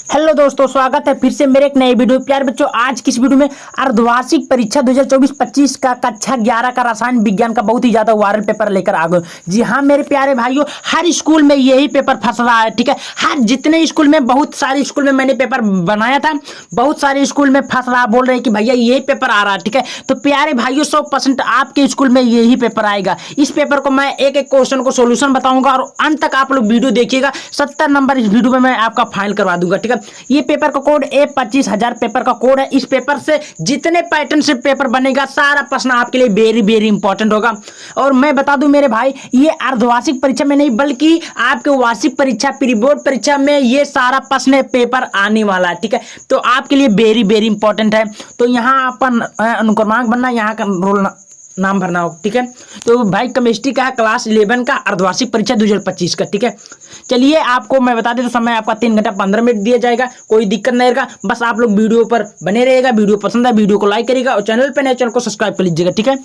Hello दोस्तों, स्वागत है फिर से मेरे एक नए वीडियो। प्यारे बच्चों, आज की इस वीडियो में अर्धवार्षिक परीक्षा 2024-25 का कक्षा 11 का रसायन विज्ञान का बहुत ही ज्यादा वायरल पेपर लेकर आ गए। जी हाँ मेरे प्यारे भाइयों, हर स्कूल में यही पेपर फंस रहा है। ठीक है, हर जितने स्कूल में, बहुत सारे स्कूल में मैंने पेपर बनाया था, बहुत सारे स्कूल में फंस रहा, बोल रहे हैं कि भैया यही पेपर आ रहा है। ठीक है, तो प्यारे भाइयों 100% आपके स्कूल में यही पेपर आएगा। इस पेपर को मैं एक एक क्वेश्चन को सोल्यूशन बताऊंगा और अंत तक आप लोग वीडियो देखिएगा। 70 नंबर इस वीडियो में मैं आपका फाइनल करवा दूंगा। ठीक है, ये पेपर का कोड A25000 पेपर का कोड है। इस पेपर से जितने पैटर्न से पेपर बनेगा, सारा प्रश्न आपके लिए वेरी वेरी इंपॉर्टेंट होगा। और मैं बता दूं मेरे भाई, ये अर्धवार्षिक परीक्षा में नहीं बल्कि आपके वार्षिक परीक्षा, प्री बोर्ड परीक्षा में ये सारा प्रश्न पेपर आने वाला है। ठीक है, तो आपके लिए वेरी वेरी इंपॉर्टेंट है। तो यहाँ अपन अनुक्रमांक बनना, यहाँ का रोल नाम भरना हो। ठीक है, तो भाई केमिस्ट्री का क्लास 11 का अर्धवार्षिक परीक्षा 2025 का। ठीक है, चलिए आपको मैं बता दें तो समय आपका 3 घंटा 15 मिनट दिया जाएगा। कोई दिक्कत नहीं रहेगा, बस आप लोग वीडियो पर बने रहेगा। वीडियो पसंद है वीडियो को लाइक करिएगा और चैनल पे नए चैनल को सब्सक्राइब कर लीजिएगा। ठीक है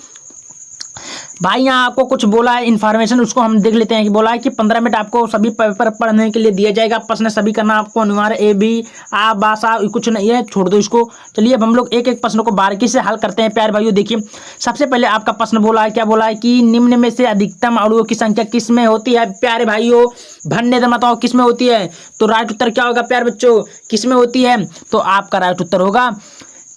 भाई, यहाँ आपको कुछ बोला है इन्फॉर्मेशन, उसको हम देख लेते हैं। कि बोला है कि 15 मिनट आपको सभी पेपर पढ़ने के लिए दिया जाएगा। प्रश्न सभी करना आपको अनिवार्य, ए बी आ बासा कुछ नहीं है, छोड़ दो इसको। चलिए अब हम लोग एक एक प्रश्न को बारीकी से हल करते हैं। प्यारे भाइयों देखिए, सबसे पहले आपका प्रश्न बोला है, क्या बोला है कि निम्न में से अधिकतम अणुओं की संख्या किस में होती है। प्यारे भाइयों भन्ने दे बताओ किस में होती है। तो राइट उत्तर क्या होगा प्यारे बच्चों, किस में होती है। तो आपका राइट उत्तर होगा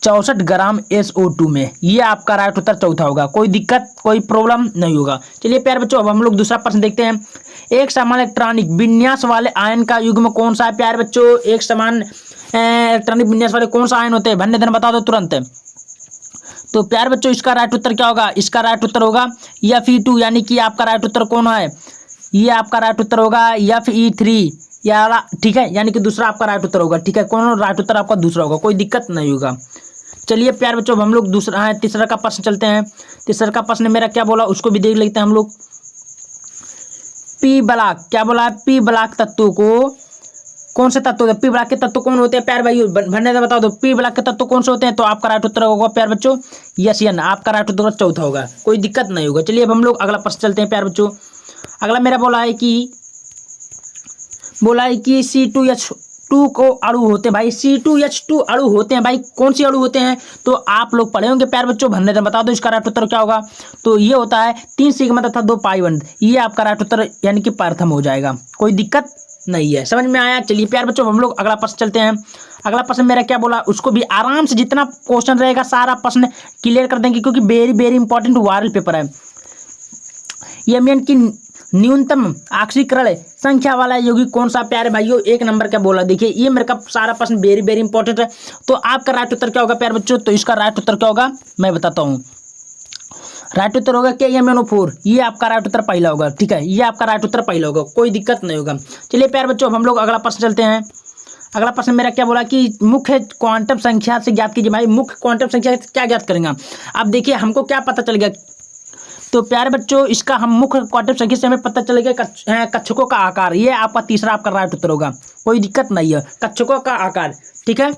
64 ग्राम SO2 में। ये आपका राइट उत्तर चौथा होगा। कोई दिक्कत कोई प्रॉब्लम नहीं होगा। चलिए प्यारे बच्चों, अब हम लोग दूसरा प्रश्न देखते हैं। एक समान इलेक्ट्रॉनिक विन्यास वाले आयन का युग्म कौन सा है। प्यारे बच्चों, एक समान इलेक्ट्रॉनिक विन्यास वाले कौन सा आयन होते हैं, भन्ने दिन बता दो तुरंत। तो प्यारे बच्चों, इसका राइट उत्तर क्या होगा, इसका राइट उत्तर होगा Fe2, यानी कि आपका राइट उत्तर कौन है, ये आपका राइट उत्तर होगा Fe3 या, ठीक है, यानी कि दूसरा आपका राइट उत्तर होगा। ठीक है, कौन राइट उत्तर आपका दूसरा होगा, कोई दिक्कत नहीं होगा। चलिए प्यारे बच्चों, हम लोग दूसरा है तीसरा का प्रश्न चलते हैं। तीसरा का प्रश्न मेरा क्या बोला उसको भी देख लेते हैं हम लोग। पी ब्लॉक, क्या बोला है, पी ब्लॉक तत्वों को कौन से तत्व, पी ब्लॉक के तत्व कौन होते हैं। प्यारे भाइयों भरने से बता दो, पी ब्लॉक के तत्व कौन से होते हैं। तो आपका राइट उत्तर होगा प्यारे बच्चों SN, आपका राइट उत्तर चौथा होगा। कोई दिक्कत नहीं होगा। चलिए अब हम लोग अगला प्रश्न चलते हैं प्यारे बच्चों। अगला मेरा बोला है कि C2H2 को अणु होते हैं भाई, C2H2 अणु होते हैं भाई। कौन सी अणु होते हैं, तो आप लोग पढ़े होंगे प्यारे बच्चों, भन्ने से बता दो इसका राइट उत्तर क्या होगा। तो ये होता है 3 सिग्मा तथा 2 पाई बॉन्ड। ये आपका राइट उत्तर यानी कि प्रथम हो जाएगा। कोई दिक्कत नहीं है, समझ में आया। चलिए प्यारे बच्चों, हम लोग अगला प्रश्न चलते हैं। अगला प्रश्न मेरा क्या बोला उसको भी आराम से, जितना क्वेश्चन रहेगा सारा प्रश्न क्लियर कर देंगे, क्योंकि very very important viral paper है। यमन की न्यूनतम ऑक्सीकरण संख्या वाला यौगिक कौन सा। प्यारे भाइयों 1 नंबर का बोला, देखिए ये मेरे का सारा प्रश्न वेरी वेरी इंपॉर्टेंट है। तो आपका राइट उत्तर क्या होगा प्यारे बच्चों, तो इसका राइट उत्तर क्या होगा मैं बताता हूँ। राइट उत्तर होगा KMnO4, ये आपका राइट उत्तर पहला होगा। ठीक है, ये आपका राइट उत्तर पहला होगा, कोई दिक्कत नहीं होगा। चलिए प्यारे बच्चों, अब हम लोग अगला प्रश्न चलते हैं। अगला प्रश्न मेरा क्या बोला कि मुख्य क्वांटम संख्या से ज्ञात कीजिए। भाई मुख्य क्वांटम संख्या से क्या ज्ञात करेंगे। अब देखिए हमको क्या पता चल गया, तो प्यारे बच्चों इसका हम मुख्य क्वांटम संख्या से हमें पता चलेगा कक्षकों का आकार। ये आपका तीसरा आपका राइट उत्तर होगा, कोई दिक्कत नहीं है, कक्षकों का आकार। ठीक है,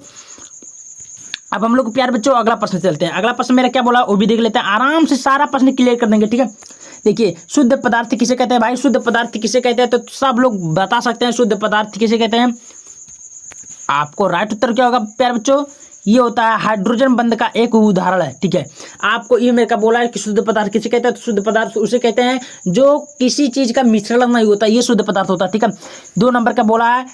अब हम लोग प्यारे बच्चों अगला प्रश्न चलते हैं। अगला प्रश्न मेरा क्या बोला वो भी देख लेते हैं, आराम से सारा प्रश्न क्लियर कर देंगे। ठीक है, देखिए शुद्ध पदार्थ किसे कहते हैं। भाई शुद्ध पदार्थ किसे कहते हैं, तो सब लोग बता सकते हैं शुद्ध पदार्थ किसे कहते हैं। आपको राइट उत्तर क्या होगा प्यारे बच्चों, ये होता है हाइड्रोजन बंध का एक उदाहरण है। ठीक है, आपको ये मेरे का बोला है कि शुद्ध पदार्थ किसे कहते हैं, तो शुद्ध पदार्थ उसे कहते हैं जो किसी चीज का मिश्रण नहीं होता, ये शुद्ध पदार्थ होता है। ठीक है, 2 नंबर का बोला है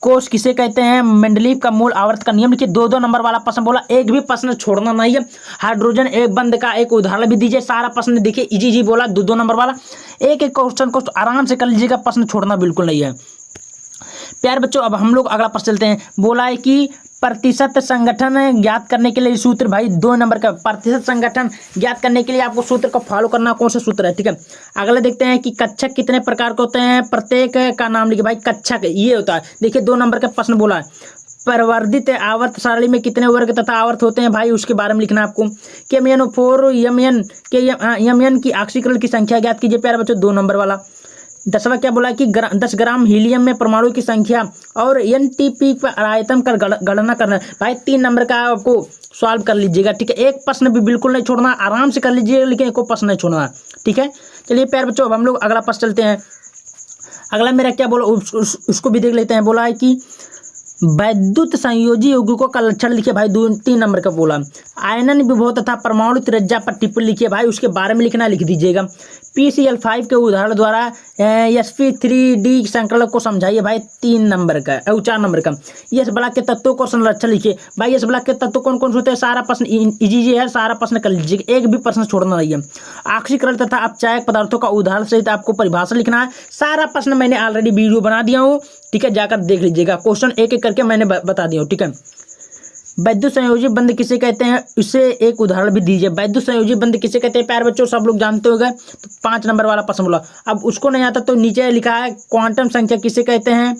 कोष किसे कहते हैं। मेंडलीव का मूल आवर्त का नियम लिखिए। 2-2 नंबर वाला प्रश्न बोला, एक भी प्रश्न छोड़ना नहीं है। हाइड्रोजन एक बंध का एक उदाहरण भी दीजिए। सारा प्रश्न देखिए इजी बोला, 2-2 नंबर वाला। एक एक क्वेश्चन को आराम से कर लीजिएगा, प्रश्न छोड़ना बिल्कुल नहीं है। प्यारे बच्चों अब हम लोग अगला प्रश्न चलते हैं। बोला है कि प्रतिशत संगठन ज्ञात करने के लिए सूत्र, भाई 2 नंबर का प्रतिशत संगठन ज्ञात करने के लिए आपको सूत्र को फॉलो करना, कौन सा सूत्र है। ठीक है, अगला देखते हैं कि कक्षक कितने प्रकार के होते हैं, प्रत्येक का नाम लिखिए। भाई कक्षक ये होता है, देखिए 2 नंबर का प्रश्न बोला है परिवर्धित आवर्त सारणी में कितने वर्ग तथा आवर्त होते हैं, भाई उसके बारे में लिखना है आपको। KMnO4 यमन की ऑक्सीकरण की संख्या ज्ञात कीजिए। प्यारे बच्चों 2 नंबर वाला। 10वां क्या बोला कि 10 ग्राम हीलियम में परमाणु की संख्या और NTP पर आयतन का गणना करना। भाई 3 नंबर का आपको सॉल्व कर लीजिएगा। ठीक है, एक प्रश्न भी बिल्कुल नहीं छोड़ना, आराम से कर लीजिएगा, लेकिन एक प्रश्न नहीं छोड़ना। ठीक है, चलिए प्यारे बच्चों अब हम लोग अगला प्रश्न चलते हैं। अगला मेरा क्या बोला उसको भी देख लेते हैं। बोला है कि वैद्युत संयोजी यौगिकों का लक्षण लिखिए भाई, 3 नंबर का बोला। आयनन विभव तथा परमाणु त्रिज्या पर टिप्पणी लिखिए भाई, उसके बारे में लिखना, लिख दीजिएगा। PCl5 के उदाहरण द्वारा sp3d संकलक को समझाइए भाई, 3 नंबर का 4 नंबर का। यस ब्लॉक के तत्वों को संरक्षण लिखिए भाई, यस ब्लॉक के तत्व कौन कौन से होते हैं, सारा प्रश्न इजी है, सारा प्रश्न कर लीजिएगा, एक भी प्रश्न छोड़ना नहीं है। ऑक्सीकरण तथा अपचायक पदार्थों का उदाहरण सहित आपको परिभाषा लिखना है। सारा प्रश्न मैंने ऑलरेडी वीडियो बना दिया हूँ, ठीक है, जाकर देख लीजिएगा, क्वेश्चन एक एक करके मैंने बता दिया हूँ, ठीक है। वैद्युत संयोजी बंध किसे कहते हैं, इससे एक उदाहरण भी दीजिए। वैद्युत संयोजी बंध किसे कहते हैं प्यारे बच्चों, सब लोग जानते होंगे। तो 5 नंबर वाला प्रश्न बोला। अब उसको नहीं आता तो नीचे लिखा है क्वांटम संख्या किसे कहते हैं,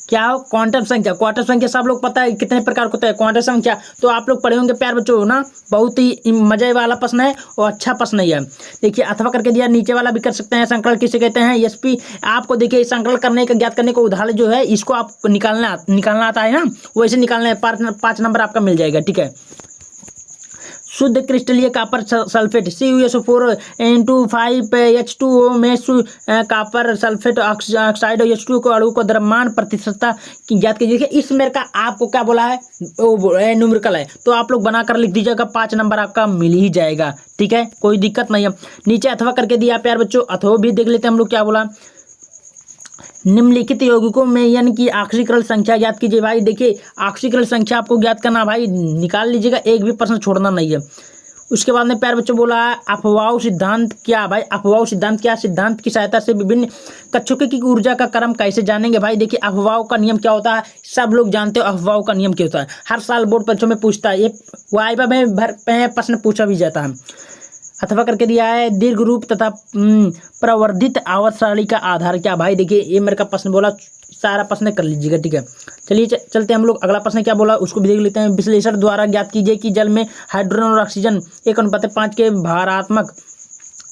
क्या हो, क्वांटम संख्या। क्वांटम संख्या सब लोग पता है कितने प्रकार होता है क्वांटम संख्या, तो आप लोग पढ़े होंगे प्यारे बच्चों ना, बहुत ही मजे वाला प्रश्न है और अच्छा प्रश्न है। देखिए अथवा करके दिया, नीचे वाला भी कर सकते हैं। संकलन किसे कहते हैं, SP। आपको देखिए संकलन करने का, ज्ञात करने का उदाहरण जो है, इसको आप निकालना आता है ना, वैसे निकालना है, 5 नंबर आपका मिल जाएगा, ठीक है। शुद्ध क्रिस्टलीय कॉपर सल्फेट CuSO4 में कॉपर सल्फेट ऑक्साइड H2 को अणु को द्रव्यमान प्रतिशतता की ज्ञात कीजिए। इस मेरे का आपको क्या बोला है, न्यूमेरिकल है, तो आप लोग बनाकर लिख दीजिएगा, 5 नंबर आपका मिल ही जाएगा, ठीक है, कोई दिक्कत नहीं है। नीचे अथवा करके दिया प्यार बच्चों, अथवा भी देख लेते हैं हम लोग, क्या बोला। निम्नलिखित यौगिकों में यानी कि ऑक्सीकरण संख्या ज्ञात कीजिए भाई। देखिए ऑक्सीकरण संख्या आपको ज्ञात करना भाई, निकाल लीजिएगा, एक भी प्रश्न छोड़ना नहीं है। उसके बाद में प्यारे बच्चों बोला अपवाह सिद्धांत क्या भाई, अपवाह सिद्धांत क्या, सिद्धांत की सहायता से विभिन्न कक्षकों की ऊर्जा का क्रम कैसे जानेंगे भाई। देखिए अपवाह का नियम क्या होता है, सब लोग जानते हो अपवाह का नियम क्या होता है, हर साल बोर्ड परीक्षा में पूछता है, ये वाइवा में प्रश्न पूछा भी जाता है। अथवा करके दिया है दीर्घ रूप तथा प्रवर्धित आवर्त सारणी का आधार क्या भाई। देखिए ये मेरे का प्रश्न बोला, सारा प्रश्न कर लीजिएगा, ठीक है। चलिए चलते हम लोग अगला प्रश्न क्या बोला उसको भी देख लेते हैं। विश्लेषण द्वारा ज्ञात कीजिए कि जल में हाइड्रोजन और ऑक्सीजन 1:5 के भारात्मक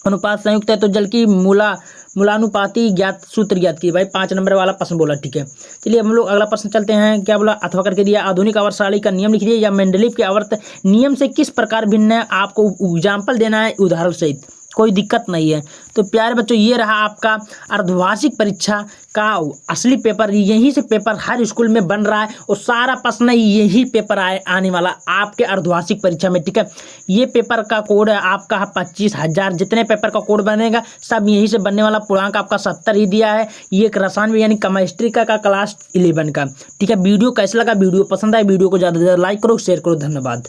अनुपात संयुक्त है, तो जल की मूलानुपाती ज्ञात सूत्र ज्ञात किए भाई, 5 नंबर वाला प्रश्न बोला, ठीक है। चलिए हम लोग अगला प्रश्न चलते हैं, क्या बोला। अथवा करके दिया आधुनिक आवर्त सारणी का नियम लिखिए, या मेंडलीव के आवर्त नियम से किस प्रकार भिन्न है, आपको एग्जाम्पल देना है उदाहरण सहित, कोई दिक्कत नहीं है। तो प्यारे बच्चों ये रहा आपका अर्धवार्षिक परीक्षा का असली पेपर। यहीं से पेपर हर स्कूल में बन रहा है और सारा प्रश्न यही पेपर आने वाला आपके अर्धवार्षिक परीक्षा में, ठीक है। ये पेपर का कोड है आपका 25,000, जितने पेपर का कोड बनेगा सब यहीं से बनने वाला। पूर्णांक आपका 70 ही दिया है। ये एक रसायन यानी केमिस्ट्री का क्लास 11 का, ठीक है। वीडियो कैसा लगा, वीडियो पसंद आए वीडियो को ज़्यादा से ज़्यादा लाइक करो, शेयर करो, धन्यवाद।